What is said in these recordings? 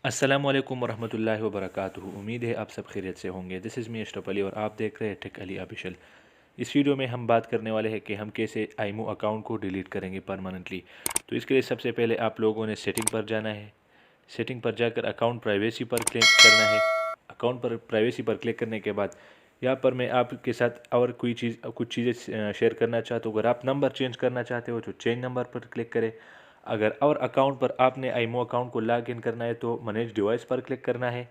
अस्सलामु अलैकुम वरहमतुल्लाहि वबरकातुहू। उम्मीद है आप सब खैरियत से होंगे। This is me Ashraf Ali और आप देख रहे हैं टेक अली ऑफिशियल। इस वीडियो में हम बात करने वाले हैं कि हम कैसे आईमो अकाउंट को डिलीट करेंगे परमानेंटली। तो इसके लिए सबसे पहले आप लोगों ने सेटिंग पर जाना है। सेटिंग पर जाकर अकाउंट प्राइवेसी पर क्लिक करना है। अकाउंट पर प्राइवेसी पर क्लिक करने के बाद यहाँ पर मैं आपके साथ और कुछ चीज़ें शेयर करना चाहता हूँ। अगर आप नंबर चेंज करना चाहते हो तो चेंज नंबर पर क्लिक करें। अगर और अकाउंट पर आपने आईमो अकाउंट को लॉग इन करना है तो मैनेज डिवाइस पर क्लिक करना है।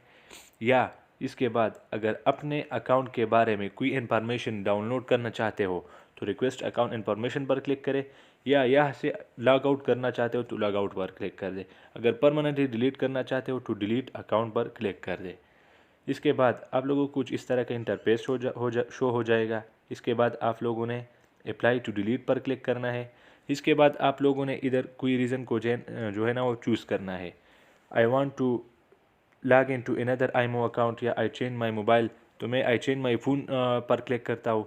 या इसके बाद अगर अपने अकाउंट के बारे में कोई इन्फॉर्मेशन डाउनलोड करना चाहते हो तो रिक्वेस्ट अकाउंट इन्फॉर्मेशन पर क्लिक करें। या यहाँ से लॉग आउट करना चाहते हो तो लॉग आउट पर क्लिक कर दे। अगर परमानेंटली डिलीट करना चाहते हो तो डिलीट अकाउंट पर क्लिक कर दे। इसके बाद आप लोगों को कुछ इस तरह का इंटरफेस शो हो जाएगा। इसके बाद आप लोगों ने अप्लाई टू डिलीट पर क्लिक करना है। इसके बाद आप लोगों ने इधर कोई रीज़न को जो है ना वो चूज़ करना है। I want to log in to another imo account या आई चेंज माई मोबाइल, तो मैं आई चेंज माई फ़ोन पर क्लिक करता हूँ।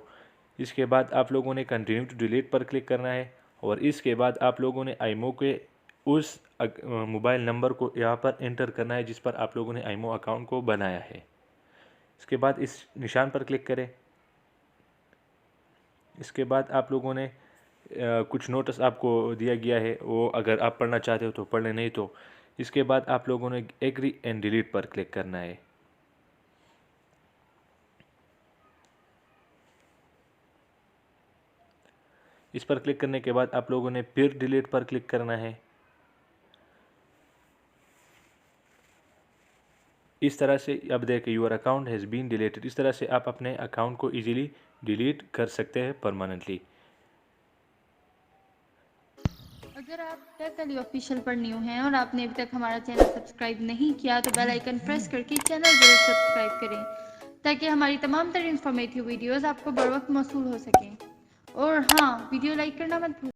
इसके बाद आप लोगों ने कंटिन्यू टू डिलीट पर क्लिक करना है और इसके बाद आप लोगों ने आईमो के उस मोबाइल नंबर को यहाँ पर एंटर करना है जिस पर आप लोगों ने आईमो अकाउंट को बनाया है। इसके बाद इस निशान पर क्लिक करें। इसके बाद आप लोगों ने कुछ नोटिस आपको दिया गया है, वो अगर आप पढ़ना चाहते हो तो पढ़ लें, नहीं तो इसके बाद आप लोगों ने एग्री एंड डिलीट पर क्लिक करना है। इस पर क्लिक करने के बाद आप लोगों ने फिर डिलीट पर क्लिक करना है। इस तरह से अब देखें your account has been deleted. इस तरह से आप अपने अकाउंट को इजीली डिलीट कर सकते हैं परमानेंटली। अगर आप टेक अली ऑफिशियल पर न्यू हैं और आपने अभी तक हमारा चैनल सब्सक्राइब नहीं किया तो बेल आइकन प्रेस करके चैनल जरूर सब्सक्राइब करें ताकि हमारी तमाम तरह इंफॉर्मेटिव वीडियोस आपको बर वक्त मौसूल हो सकें। और हाँ, वीडियो लाइक करना मत भूलें।